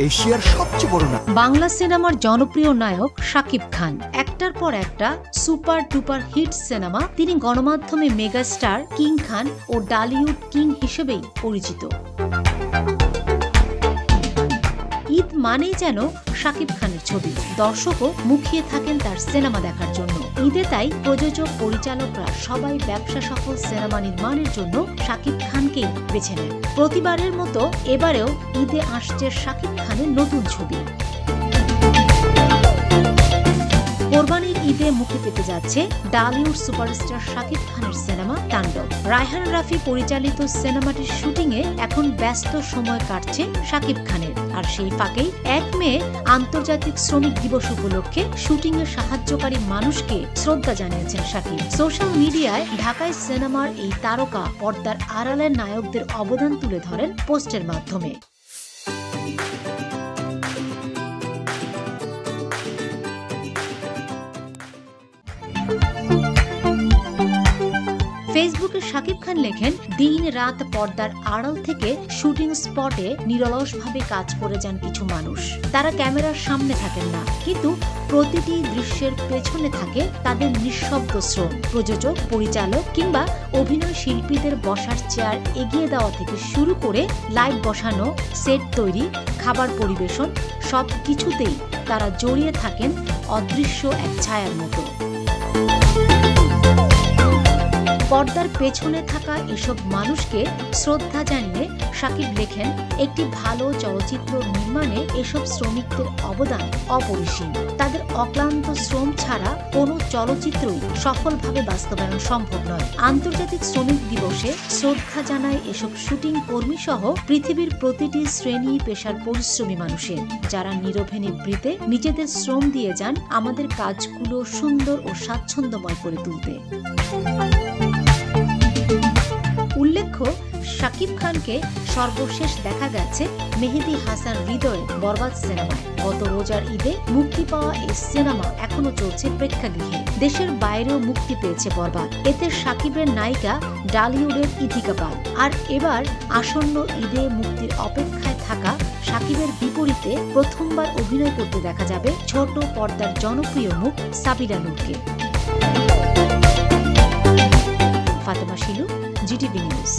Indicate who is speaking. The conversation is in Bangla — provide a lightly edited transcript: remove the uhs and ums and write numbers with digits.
Speaker 1: এশিয়ার সবচেয়ে বড় নাম।
Speaker 2: বাংলা সিনেমার জনপ্রিয় নায়ক শাকিব খান একটার পর একটা সুপার ডুপার হিট সিনেমা। তিনি গণমাধ্যমে মেগাস্টার কিং খান ও ডালিউড কিং হিসেবেই পরিচিত। ঈদ মানেই যেন শাকিব খানের ছবি, দর্শকও মুখিয়ে থাকেন তার সিনেমা দেখার জন্য। ঈদে তাই প্রযোজক পরিচালকরা সবাই ব্যবসা সফল সিনেমা নির্মাণের জন্য শাকিব খানকেই বেছে নেন। প্রতিবারের মতো এবারেও ঈদে আসছে শাকিব খানের নতুন ছবি। কোরবানির ঈদে মুক্তি পেতে যাচ্ছে ডালিউড সুপারস্টার শাকিব খানের সিনেমা তাণ্ডব। রায়হান রাফি পরিচালিত সিনেমাটির শুটিংয়ে এখন ব্যস্ত সময় কাটছে শাকিব খানের। আর সেই ফাঁকেই 1 মে আন্তর্জাতিক শ্রমিক দিবস উপলক্ষে শুটিংয়ে সাহায্যকারী মানুষকে শ্রদ্ধা জানিয়েছেন শাকিব। সোশ্যাল মিডিয়ায় ঢাকায় সিনেমার এই তারকা পর্দার আড়ালের নায়কদের অবদান তুলে ধরেন পোস্টের মাধ্যমে। ফেসবুকে শাকিব খান লেখেন, দিন রাত পর্দার আড়াল থেকে শুটিং স্পটে নিরলসভাবে কাজ করে যান কিছু মানুষ। তারা ক্যামেরার সামনে থাকেন না, কিন্তু প্রতিটি দৃশ্যের পেছনে থাকে তাদের নিঃশব্দ শ্রম। প্রযোজক, পরিচালক কিংবা অভিনয় শিল্পীদের বসার চেয়ার এগিয়ে দেওয়া থেকে শুরু করে লাইট বসানো, সেট তৈরি, খাবার পরিবেশন, সব কিছুতেই তারা জড়িয়ে থাকেন অদৃশ্য এক ছায়ার মতো। পর্দার পেছনে থাকা এসব মানুষকে শ্রদ্ধা জানিয়ে শাকিব লেখেন, একটি ভালো চলচ্চিত্র নির্মাণে এসব শ্রমিকদের অবদান অপরিসীম। তাদের অক্লান্ত শ্রম ছাড়া কোনো চলচ্চিত্রই সফলভাবে বাস্তবায়ন সম্ভব নয়। আন্তর্জাতিক শ্রমিক দিবসে শ্রদ্ধা জানায় এসব শুটিং কর্মী সহ পৃথিবীর প্রতিটি শ্রেণী পেশার পরিশ্রমী মানুষের, যারা নীরবে নিভৃতে নিজেদের শ্রম দিয়ে যান আমাদের কাজগুলো সুন্দর ও স্বাচ্ছন্দ্যময় করে তুলতে। উল্লেখ্য, শাকিব খানকে সর্বশেষ দেখা গেছে মেহেদী হাসান হৃদয়ের বরবাদ সিনেমায়। গত রোজার ঈদে মুক্তি পাওয়া এই সিনেমা এখনো চলছে প্রেক্ষাগৃহে। দেশের বাইরেও মুক্তি পেয়েছে বরবাদ। এতে শাকিবের নায়িকা ডালিউডের ইথিকা পাল। আর এবার আসন্ন ঈদে মুক্তির অপেক্ষায় থাকা শাকিবের বিপরীতে প্রথমবার অভিনয় করতে দেখা যাবে ছোট পর্দার জনপ্রিয় মুখ সাবিনা নূরকে। Fatema Shilu, GTV news.